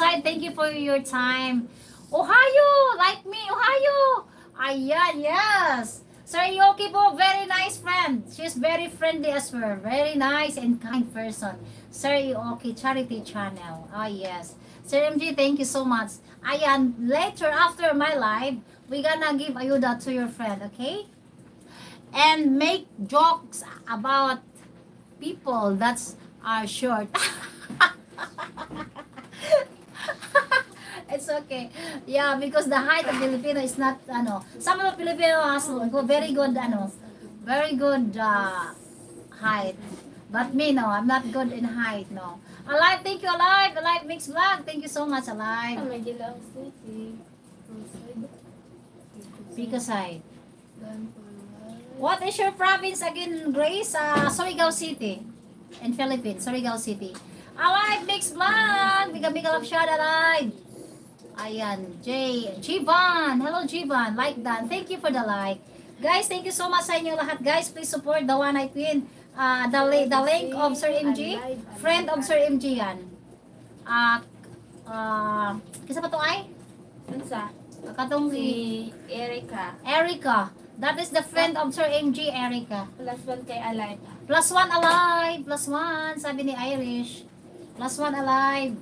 Side, thank you for your time. Ohio, like me, Ohio. Ayan, yes. Sir Yoki po, very nice friend. She's very friendly as well. Very nice and kind person. Sir Yoki, Charity Channel. Ah, yes. Sir MG, thank you so much. Ayan, later after my live, we gonna give ayuda to your friend, okay? And make jokes about people that's are short. It's okay. Yeah, because the height of Filipino is not, some of the Filipino has very good, very good height. But me, no, I'm not good in height, no. Alive, thank you, Alive. Alive Mix Vlog. Thank you so much, Alive. Pico side. What is your province again, Grace? Surigao City. In Philippines, Surigao City. Alive Mix Vlog. Big love shout Alive. Ayan, Jivan. Hello, Jivan. Like that. Thank you for the like. Guys, thank you so much sa inyo lahat. Guys, please support the one I pin. The link of Sir MG. Friend of Sir MG yan. Kisa pa to ay? Unsa? Katong Si Erica. Erica. That is the friend of Sir MG, Erica. +1 kay Alive. +1 alive. +1. Sabi ni Irish. +1 alive.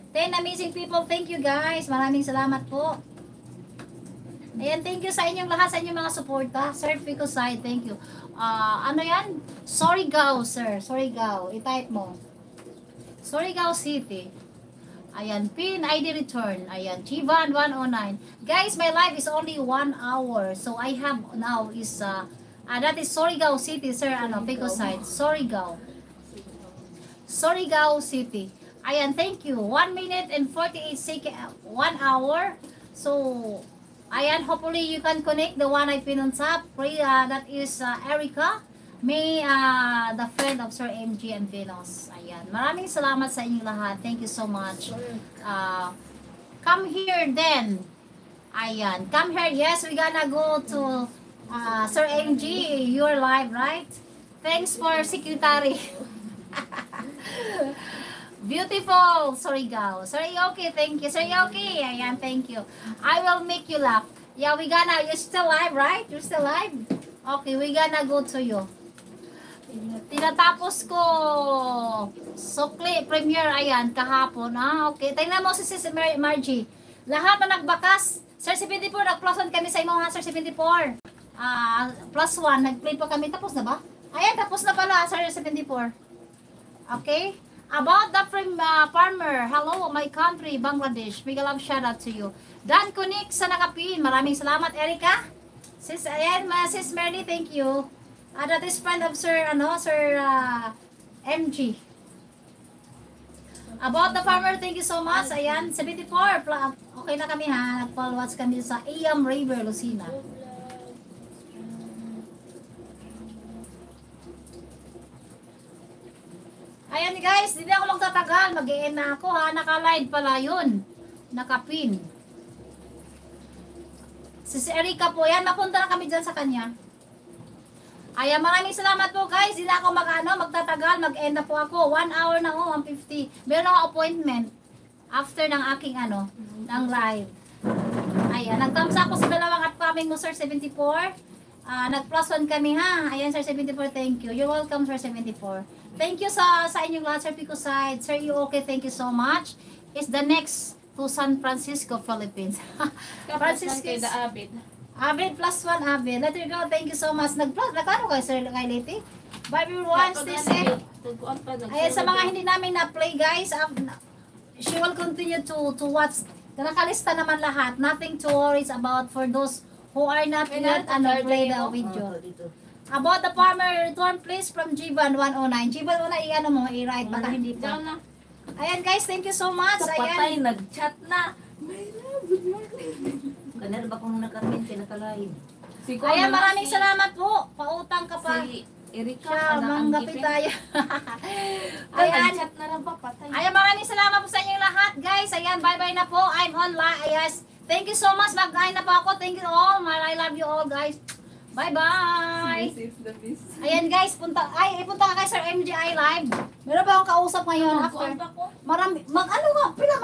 10 amazing people. Thank you guys. Maraming salamat po. Ayan, thank you sa inyong lahat, sa inyong mga suporta. Sir Pico Side, thank you. Ano yan? Surigao, sir. Surigao. I-type mo. Surigao City. Ayan, pin ID return. Ayan, Chivan 109. Guys, my live is only 1 hour. So I have now is, that is Surigao City, sir. Pico Side. Surigao. Surigao City. Ayan, thank you. 1 minute and 48 seconds, 1 hour. So, ayan, hopefully you can connect the one I pin on top. That is Erica. May the friend of Sir MG and Venus. Ayan, maraming salamat sa inyong lahat. Thank you so much. Come here then. Ayan, come here. Yes, we gonna go to Sir MG. You're live, right? Thanks for secretary. Beautiful, Surigao. Sir Yoki, thank you. Sir Yoki, ayan, thank you. I will make you laugh. Yeah, you're still live, right? You're still live? Okay, we gonna go to you. Tinatapos ko Sukli Premier, ayan, kahapon. Okay. Tingnan mo si Margie. Lahat na nagbakas. Sir 74, nag+1 kami sa imo ha, Sir 74. +1, nag-play pa kami. Tapos na ba? Ayan, tapos na pala, Sir 74. Okay? About the farmer, hello, my country, Bangladesh. Big love shout out to you. Dan Kunik sa nakapin. Maraming salamat, Erica. Sis, ayan, Sis Merly, thank you. That is friend of Sir MG. About the farmer, thank you so much. Ayan, 74. Okay na kami ha. Nag-followers kami sa Iam River, Lucina. Ayan guys, hindi ako lang tatagal. Mag-e-end na ako ha. Naka-live pala yun. Nakapin. Si Erica po, yan. Mapunta na kami dyan sa kanya. Ayan, maraming salamat po guys. Hindi na ako magtatagal. Mag-end na po ako. 1 hour na ho, 1:50. Meron ako appointment. After ng aking ng live. Ayan, nag-thumbs ako sa dalawang upcoming mo, Sir 74. Nag+1 kami ha. Ayan, Sir 74, thank you. You're welcome, Sir 74. Thank you sa inyong lahat, Sir Pico Side. Sir, you okay? Thank you so much. It's the next to San Francisco, Philippines. Francisco kay the Abid. Abid +1 Abid. Let her go. Thank you so much. Nagkano kayo, Sir, kay Lady? Bye everyone. Stay safe. Ayan, sa mga hindi namin na-play, guys, she will continue to watch. Nakalista naman lahat. Nothing to worry about for those who are not play the video. About the farmer return please from Jiban 109. Jiban 109, mo, i-write baka hindi pa. Ayan guys, thank you so much. Patay, nag-chat na. Good morning. Kanina ba kung nakamin, pinakalive? Ayan, maraming salamat po. Pautang ka pa. Si Erica, siya, manggapi tayo. Ayan, chat na lang pa, patay. Ayan, maraming salamat po sa inyong lahat guys. Ayan, bye-bye na po. I'm online. Yes. Thank you so much. Mag-ain na po ako. Thank you all. I love you all guys. Bye-bye! Ayan guys, punta ka kay Sir MGI Live. Meron ba akong kausap ngayon after? Marami, pila